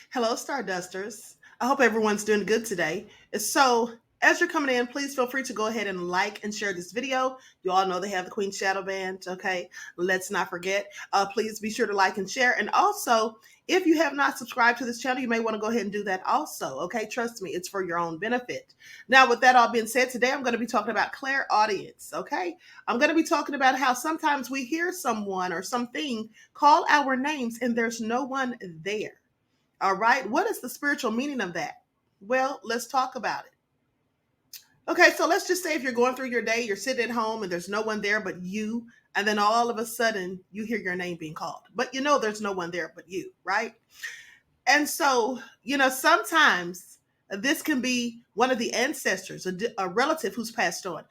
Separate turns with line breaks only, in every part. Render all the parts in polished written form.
Hello, Stardusters. I hope everyone's doing good today. So, as you're coming in, please feel free to go ahead and like and share this video. You all know they have the Queen Shadow Band, okay? Let's not forget. Please be sure to like and share. And also, if you have not subscribed to this channel, you may want to go ahead and do that also, okay? Trust me, it's for your own benefit. Now, with that all being said, today I'm going to be talking about clairaudience, okay? I'm going to be talking about how sometimes we hear someone or something call our names and there's no one there. All right. What is the spiritual meaning of that? Well, let's talk about it. Okay. So let's just say if you're going through your day, you're sitting at home and there's no one there but you. And then all of a sudden you hear your name being called, but you know there's no one there but you, right? And so, sometimes this can be one of the ancestors, a relative who's passed on,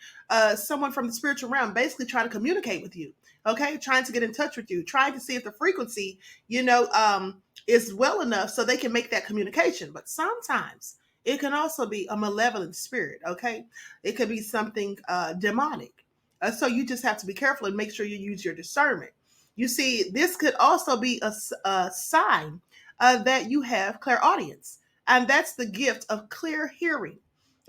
someone from the spiritual realm, basically trying to communicate with you. Okay, trying to get in touch with you, trying to see if the frequency, is well enough so they can make that communication. But sometimes it can also be a malevolent spirit. Okay, it could be something demonic. So you just have to be careful and make sure you use your discernment. You see, this could also be a sign that you have clairaudience, and that's the gift of clear hearing.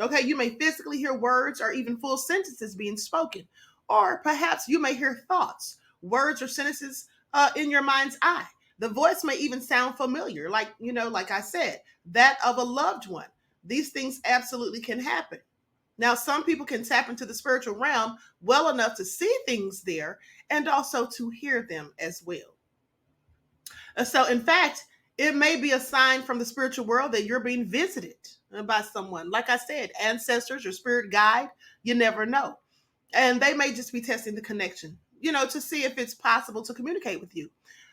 Okay, you may physically hear words or even full sentences being spoken, or perhaps you may hear thoughts, words, or sentences in your mind's eye. The voice may even sound familiar, like I said, that of a loved one. These things absolutely can happen. Now, some people can tap into the spiritual realm well enough to see things there and also to hear them as well. So, in fact, it may be a sign from the spiritual world that you're being visited by someone. Like I said, ancestors or spirit guide, you never know. And they may just be testing the connection, to see if it's possible to communicate with you.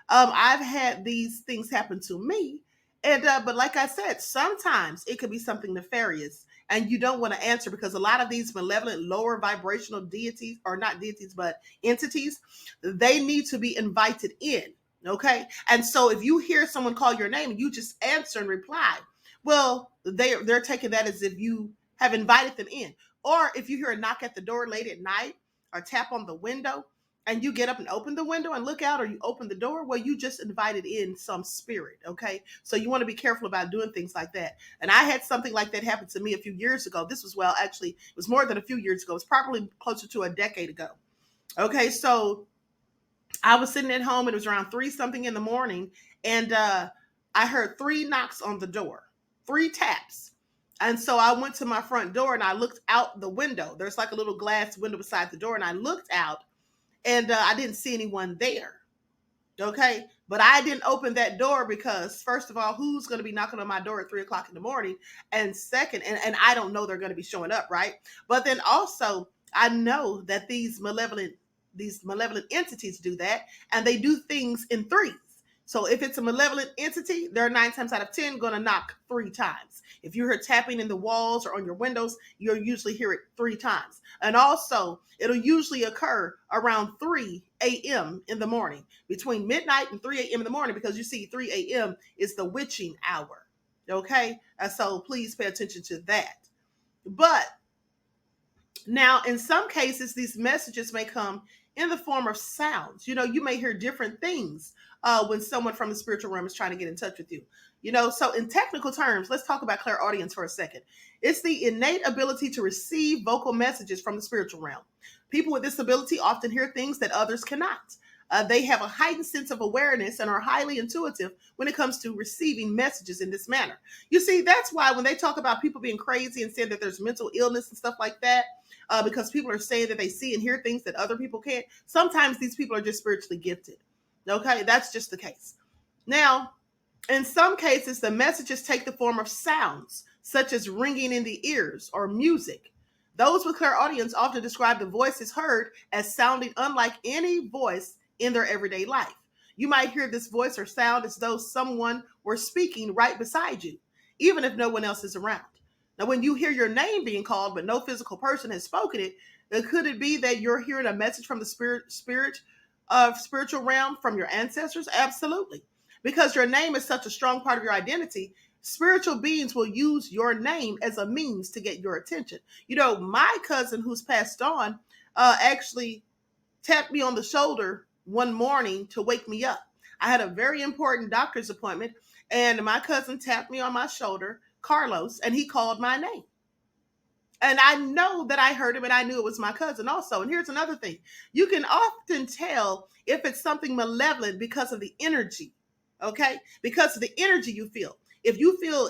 I've had these things happen to me. But like I said, sometimes it could be something nefarious and you don't want to answer because a lot of these malevolent lower vibrational deities, or not deities, but entities, they need to be invited in. Okay. And so if you hear someone call your name and you just answer and reply, well, they're taking that as if you have invited them in. Or if you hear a knock at the door late at night or tap on the window and you get up and open the window and look out, or you open the door, well, you just invited in some spirit. Okay. So you want to be careful about doing things like that. And I had something like that happen to me a few years ago. This was, well, actually, it was more than a few years ago. It's probably closer to a decade ago. Okay. So I was sitting at home and it was around 3 something in the morning, and I heard 3 knocks on the door, 3 taps. And so I went to my front door and I looked out the window. There's like a little glass window beside the door, and I looked out and I didn't see anyone there. Okay. But I didn't open that door because, first of all, who's going to be knocking on my door at 3 o'clock in the morning? And second, and I don't know they're going to be showing up, right? But then also, I know that these malevolent entities do that, and they do things in threes. So if it's a malevolent entity, they're 9 times out of 10 going to knock 3 times. If you hear tapping in the walls or on your windows, you'll usually hear it 3 times. And also, it'll usually occur around 3 a.m. in the morning, between midnight and 3 a.m. in the morning, because you see 3 a.m. is the witching hour. Okay? And so please pay attention to that. But now, in some cases, these messages may come in the form of sounds. You may hear different things when someone from the spiritual realm is trying to get in touch with you. So in technical terms, let's talk about clairaudience for a second. It's the innate ability to receive vocal messages from the spiritual realm. People with this ability often hear things that others cannot. They have a heightened sense of awareness and are highly intuitive when it comes to receiving messages in this manner. You see, that's why when they talk about people being crazy and saying that there's mental illness and stuff like that, because people are saying that they see and hear things that other people can't, sometimes these people are just spiritually gifted. Okay, that's just the case. Now, in some cases, the messages take the form of sounds, such as ringing in the ears or music. Those with clairaudience often describe the voices heard as sounding unlike any voice in their everyday life. You might hear this voice or sound as though someone were speaking right beside you, even if no one else is around. Now, when you hear your name being called, but no physical person has spoken it, could it be that you're hearing a message from the spiritual realm from your ancestors? Absolutely. Because your name is such a strong part of your identity, spiritual beings will use your name as a means to get your attention. My cousin who's passed on actually tapped me on the shoulder one morning to wake me up. I had a very important doctor's appointment, And my cousin tapped me on my shoulder, Carlos, and he called my name. And I know that I heard him and I knew it was my cousin also. And here's another thing. You can often tell if it's something malevolent because of the energy. Okay? Because of the energy you feel. If you feel,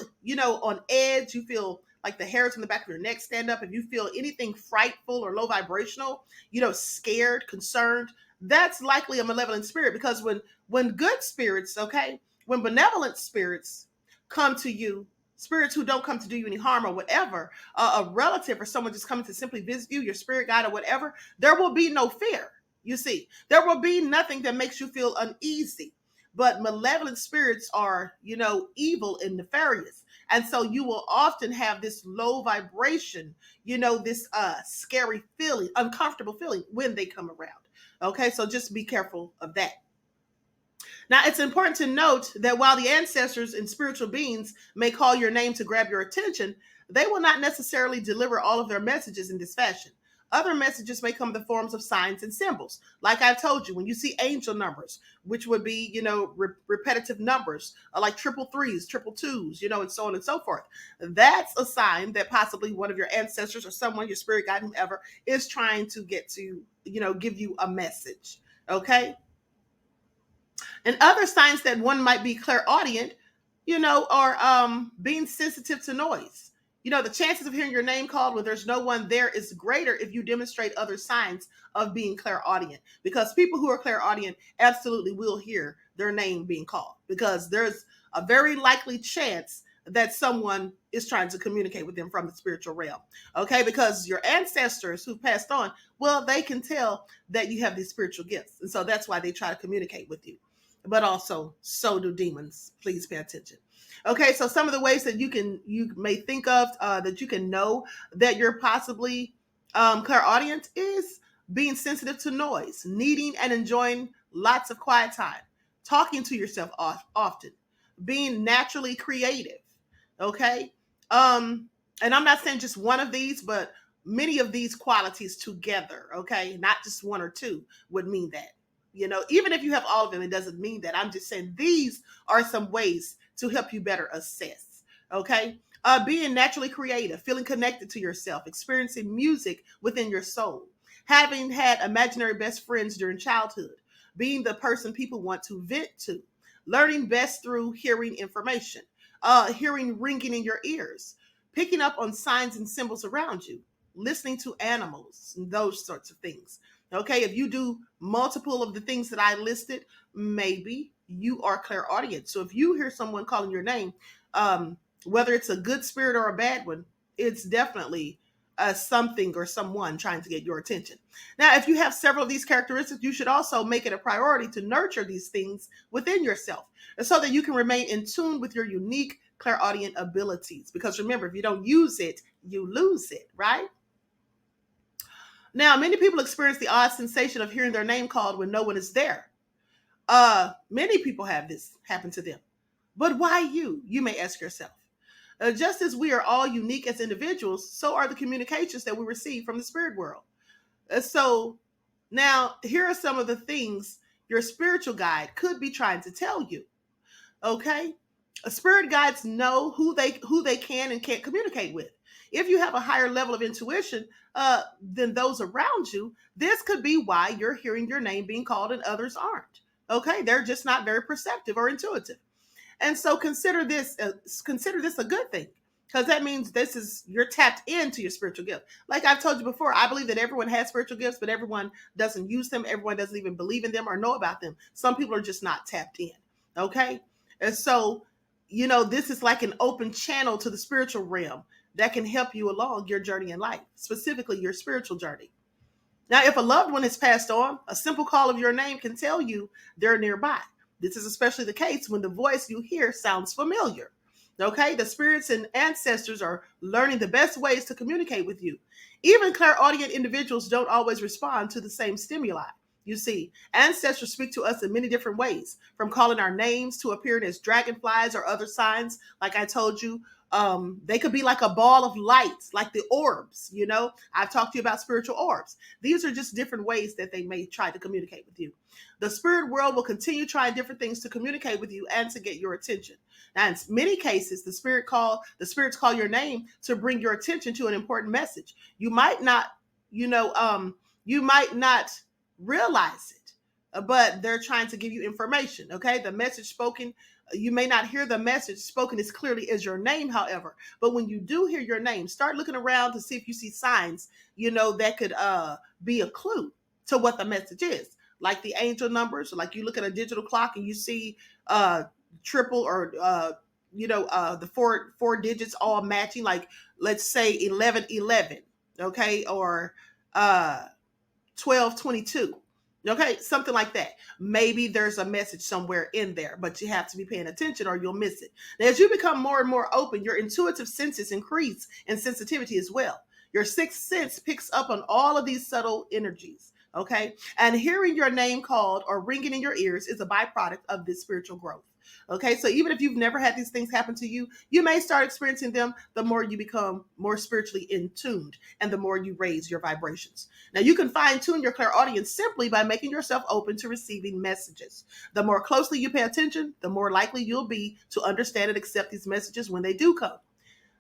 on edge, you feel like the hairs on the back of your neck stand up, if you feel anything frightful or low vibrational, scared, concerned, that's likely a malevolent spirit. Because when good spirits, okay, when benevolent spirits come to you, spirits who don't come to do you any harm or whatever, a relative or someone just coming to simply visit you, your spirit guide or whatever, there will be no fear. You see, there will be nothing that makes you feel uneasy. But malevolent spirits are, evil and nefarious. And so you will often have this low vibration, this scary feeling, uncomfortable feeling when they come around. Okay, so just be careful of that. Now, it's important to note that while the ancestors and spiritual beings may call your name to grab your attention, they will not necessarily deliver all of their messages in this fashion. Other messages may come in the forms of signs and symbols. Like I've told you, when you see angel numbers, which would be, repetitive numbers, like 333s, 222s, and so on and so forth. That's a sign that possibly one of your ancestors or someone, your spirit guide, whoever, is trying to get to, give you a message. Okay? And other signs that one might be clairaudient, are being sensitive to noise. The chances of hearing your name called when there's no one there is greater if you demonstrate other signs of being clairaudient. Because people who are clairaudient absolutely will hear their name being called. Because there's a very likely chance that someone is trying to communicate with them from the spiritual realm. Okay, because your ancestors who passed on, well, they can tell that you have these spiritual gifts. And so that's why they try to communicate with you. But also, so do demons. Please pay attention. Okay, so some of the ways that you may think of that you can know that you're possibly clairaudient is being sensitive to noise, needing and enjoying lots of quiet time, talking to yourself often, being naturally creative. Okay, and I'm not saying just one of these, but many of these qualities together. Okay, not just one or two would mean that. Even if you have all of them, it doesn't mean that. I'm just saying these are some ways to help you better assess. Okay. Being naturally creative, feeling connected to yourself, experiencing music within your soul, having had imaginary best friends during childhood, being the person people want to vent to, learning best through hearing information, hearing ringing in your ears, picking up on signs and symbols around you, listening to animals, and those sorts of things. Okay, if you do multiple of the things that I listed, maybe you are clairaudient. So if you hear someone calling your name, whether it's a good spirit or a bad one, it's definitely something or someone trying to get your attention. Now, if you have several of these characteristics, you should also make it a priority to nurture these things within yourself so that you can remain in tune with your unique clairaudient abilities. Because remember, if you don't use it, you lose it, right? Now, many people experience the odd sensation of hearing their name called when no one is there. Many people have this happen to them. But why you? You may ask yourself. Just as we are all unique as individuals, so are the communications that we receive from the spirit world. So now, here are some of the things your spiritual guide could be trying to tell you. Okay? Spirit guides know who they can and can't communicate with. If you have a higher level of intuition than those around you, this could be why you're hearing your name being called and others aren't. Okay, they're just not very perceptive or intuitive. And so consider this a good thing, because that means you're tapped into your spiritual gift. Like I've told you before, I believe that everyone has spiritual gifts, but everyone doesn't use them. Everyone doesn't even believe in them or know about them. Some people are just not tapped in. Okay, and so this is like an open channel to the spiritual realm that can help you along your journey in life, specifically your spiritual journey. Now, if a loved one has passed on, a simple call of your name can tell you they're nearby. This is especially the case when the voice you hear sounds familiar. Okay, the spirits and ancestors are learning the best ways to communicate with you. Even clairaudient individuals don't always respond to the same stimuli. You see, ancestors speak to us in many different ways, from calling our names to appearing as dragonflies or other signs. Like I told you, they could be like a ball of lights, like the orbs. I've talked to you about spiritual orbs. These are just different ways that they may try to communicate with you. The spirit world will continue trying different things to communicate with you and to get your attention. Now, in many cases, the spirits call your name to bring your attention to an important message. You might not, you might not realize it, but they're trying to give you information. Okay, the message spoken, you may not hear the message spoken as clearly as your name, however, but when you do hear your name, start looking around to see if you see signs, that could be a clue to what the message is. Like the angel numbers, like you look at a digital clock and you see triple or the four digits all matching, like let's say 1111, okay, or 1222. Okay, something like that. Maybe there's a message somewhere in there, but you have to be paying attention or you'll miss it. Now, as you become more and more open, your intuitive senses increase in sensitivity as well. Your sixth sense picks up on all of these subtle energies. Okay, and hearing your name called or ringing in your ears is a byproduct of this spiritual growth. Okay, so even if you've never had these things happen to you, you may start experiencing them the more you become more spiritually in tuned and the more you raise your vibrations. Now, you can fine tune your clairaudience simply by making yourself open to receiving messages. The more closely you pay attention, the more likely you'll be to understand and accept these messages when they do come.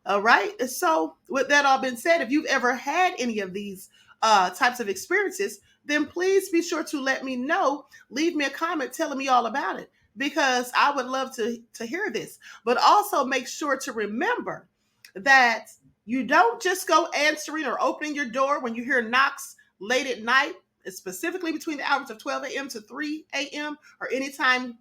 All right. So with that all been said, if you've ever had any of these types of experiences, then please be sure to let me know. Leave me a comment telling me all about it, because I would love to hear this. But also make sure to remember that you don't just go answering or opening your door when you hear knocks late at night, specifically between the hours of 12 a.m. to 3 a.m. or anytime,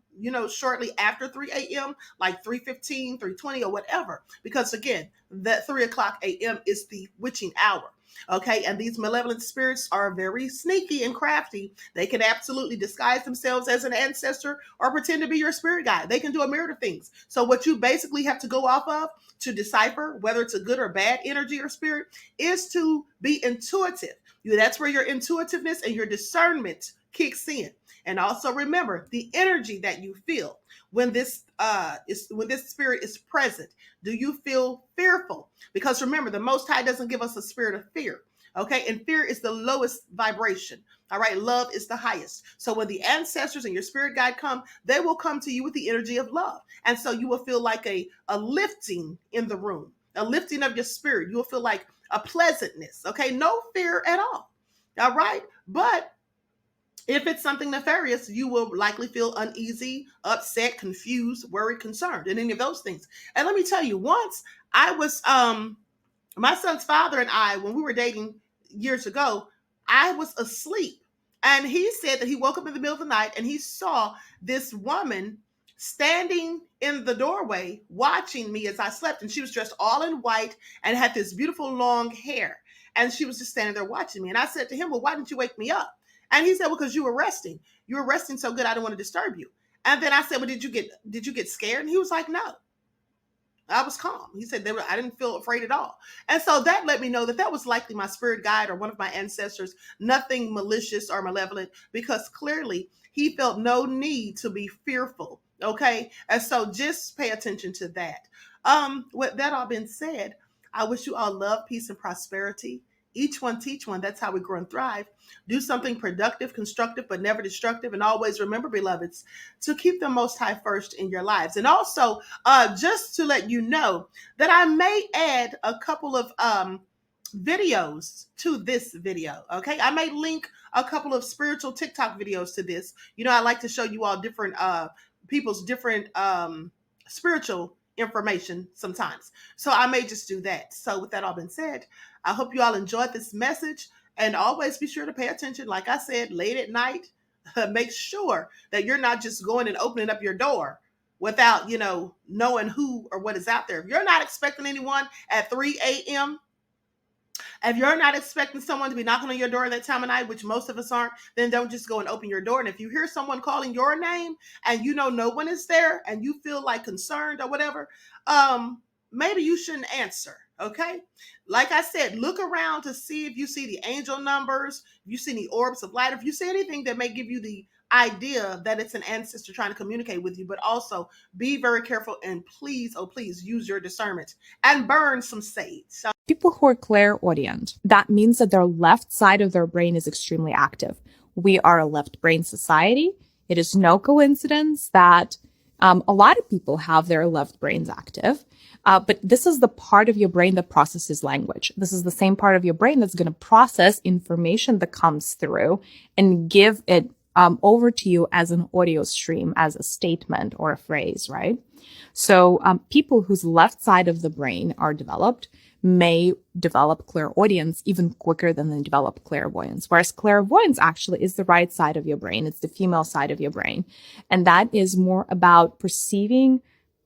shortly after 3 a.m., like 3:15, 3:20 or whatever. Because again, that 3 o'clock a.m. is the witching hour. Okay, and these malevolent spirits are very sneaky and crafty. They can absolutely disguise themselves as an ancestor or pretend to be your spirit guide. They can do a myriad of things. So what you basically have to go off of to decipher whether it's a good or bad energy or spirit is to be intuitive. That's where your intuitiveness and your discernment kicks in. And also remember the energy that you feel when this spirit is present. Do you feel fearful? Because remember, the Most High doesn't give us a spirit of fear. Okay, and fear is the lowest vibration. All right, love is the highest. So when the ancestors and your spirit guide come, they will come to you with the energy of love. And so you will feel like a lifting in the room, a lifting of your spirit. You will feel like a pleasantness. Okay, no fear at all. All right, but if it's something nefarious, you will likely feel uneasy, upset, confused, worried, concerned, and any of those things. And let me tell you, once I was, my son's father and I, when we were dating years ago, I was asleep. And he said that he woke up in the middle of the night and he saw this woman standing in the doorway watching me as I slept. And she was dressed all in white and had this beautiful long hair. And she was just standing there watching me. And I said to him, well, why didn't you wake me up? And he said, well, because you were resting. You were resting so good, I didn't want to disturb you. And then I said, well, did you get scared? And he was like, no, I was calm. He said, I didn't feel afraid at all. And so that let me know that was likely my spirit guide or one of my ancestors, nothing malicious or malevolent, because clearly he felt no need to be fearful. Okay. And so just pay attention to that. With that all been said, I wish you all love, peace, and prosperity. Each one teach one. That's how we grow and thrive. Do something productive, constructive, but never destructive. And always remember, beloveds, to keep the Most High first in your lives. And also, just to let you know that I may add a couple of videos to this video. Okay, I may link a couple of spiritual TikTok videos to this. I like to show you all different people's different spiritual information sometimes. So I may just do that. So with that all been said, I hope you all enjoyed this message, and always be sure to pay attention. Like I said, late at night, make sure that you're not just going and opening up your door without, knowing who or what is out there. If you're not expecting anyone at 3 a.m., if you're not expecting someone to be knocking on your door at that time of night, which most of us aren't, then don't just go and open your door. And if you hear someone calling your name and no one is there and you feel like concerned or whatever, maybe you shouldn't answer. Okay. Like I said, look around to see if you see the angel numbers, if you see any orbs of light, if you see anything that may give you the idea that it's an ancestor trying to communicate with you. But also be very careful and please, oh please, use your discernment and burn some sage. So
people who are clairaudient, that means that their left side of their brain is extremely active. We are a left brain society. It is no coincidence that a lot of people have their left brains active. But this is the part of your brain that processes language. This is the same part of your brain that's going to process information that comes through and give it over to you as an audio stream, as a statement or a phrase, right? So people whose left side of the brain are developed may develop clairaudience even quicker than they develop clairvoyance. Whereas clairvoyance actually is the right side of your brain. It's the female side of your brain. And that is more about perceiving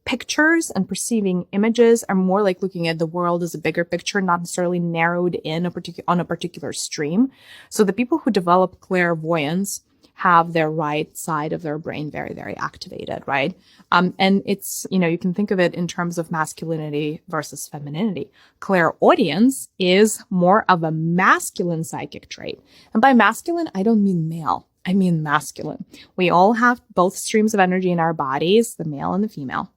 pictures and perceiving images, are more like looking at the world as a bigger picture, not necessarily narrowed in on a particular stream. So the people who develop clairvoyance have their right side of their brain very, very activated, right? And it's, you can think of it in terms of masculinity versus femininity. Clairaudience is more of a masculine psychic trait. And by masculine, I don't mean male. I mean masculine. We all have both streams of energy in our bodies, the male and the female.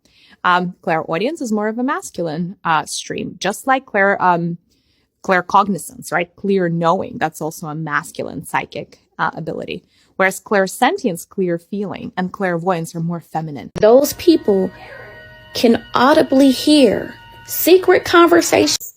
Clairaudience is more of a masculine stream, just like claircognizance, right? Clear knowing, that's also a masculine psychic ability. Whereas clairsentience, clear feeling, and clairvoyance are more feminine.
Those people can audibly hear secret conversations.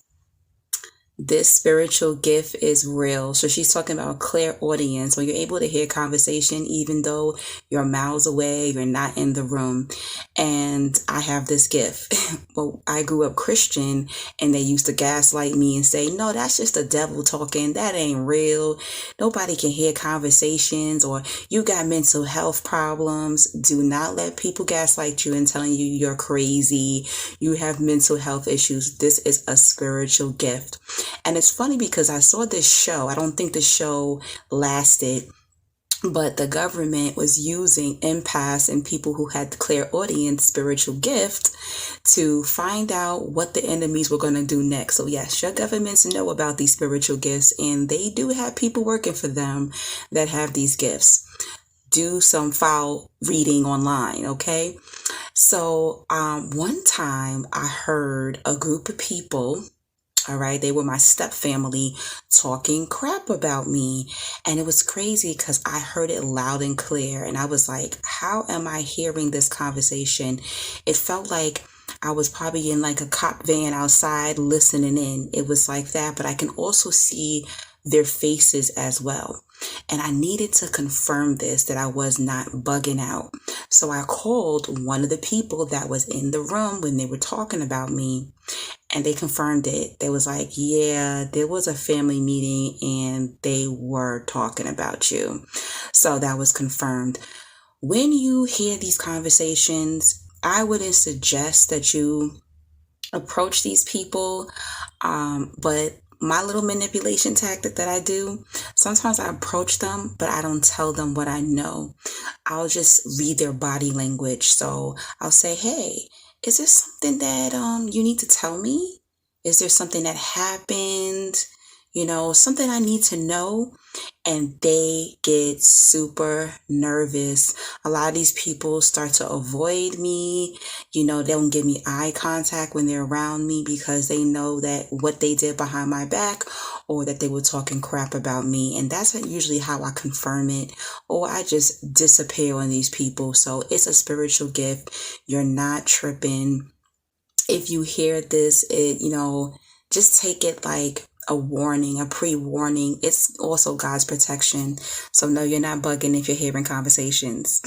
This spiritual gift is real. So she's talking about clairaudience, when you're able to hear conversation even though you're miles away, you're not in the room. And I have this gift. Well, I grew up Christian and they used to gaslight me and say, no, that's just the devil talking. That ain't real. Nobody can hear conversations, or you got mental health problems. Do not let people gaslight you and telling you you're crazy. You have mental health issues. This is a spiritual gift. And it's funny because I saw this show. I don't think the show lasted, but the government was using empaths and people who had the clairaudience spiritual gift to find out what the enemies were going to do next. So yes, your governments know about these spiritual gifts, and they do have people working for them that have these gifts. Do some file reading online, okay? So one time I heard a group of people, all right, they were my step family, talking crap about me. And it was crazy because I heard it loud and clear. And I was like, how am I hearing this conversation? It felt like I was probably in like a cop van outside listening in. It was like that, but I can also see their faces as well. And I needed to confirm this, that I was not bugging out. So I called one of the people that was in the room when they were talking about me, and they confirmed it. They was like, yeah, there was a family meeting and they were talking about you. So that was confirmed. When you hear these conversations, I wouldn't suggest that you approach these people, but my little manipulation tactic that I do, sometimes I approach them, but I don't tell them what I know. I'll just read their body language. So I'll say, hey, is there something that you need to tell me? Is there something that happened? Something I need to know? And they get super nervous. A lot of these people start to avoid me. They don't give me eye contact when they're around me because they know that what they did behind my back, or that they were talking crap about me. And that's usually how I confirm it, or I just disappear on these people. So it's a spiritual gift. You're not tripping. If you hear this, just take it like a warning, a pre-warning. It's also God's protection. So no, you're not bugging if you're hearing conversations.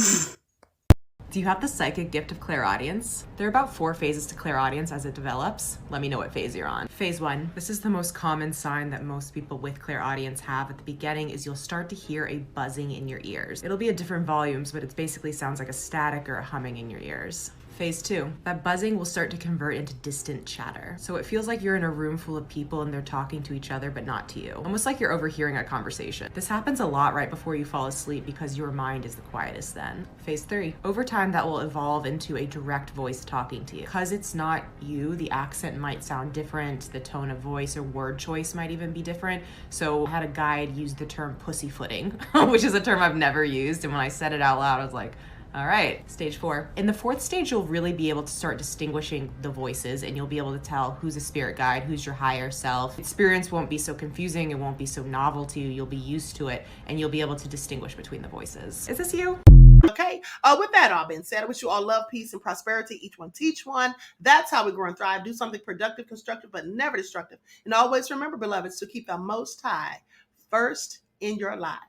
Do you have the psychic gift of clairaudience? There are about 4 phases to clairaudience as it develops. Let me know what phase you're on. Phase 1. This is the most common sign that most people with clairaudience have at the beginning, is you'll start to hear a buzzing in your ears. It'll be at different volumes, but it basically sounds like a static or a humming in your ears. Phase 2, that buzzing will start to convert into distant chatter. So it feels like you're in a room full of people and they're talking to each other, but not to you. Almost like you're overhearing a conversation. This happens a lot right before you fall asleep because your mind is the quietest then. Phase 3, over time that will evolve into a direct voice talking to you. Because it's not you, the accent might sound different, the tone of voice or word choice might even be different. So I had a guide use the term pussyfooting, which is a term I've never used. And when I said it out loud, I was like, all right, stage 4. In the 4th stage, you'll really be able to start distinguishing the voices and you'll be able to tell who's a spirit guide, who's your higher self. Experience won't be so confusing, it won't be so novel to you, you'll be used to it and you'll be able to distinguish between the voices. Is this you?
Okay, with that all being said, I wish you all love, peace, and prosperity. Each one teach one. That's how we grow and thrive. Do something productive, constructive, but never destructive. And always remember, beloveds, to keep the Most High first in your life.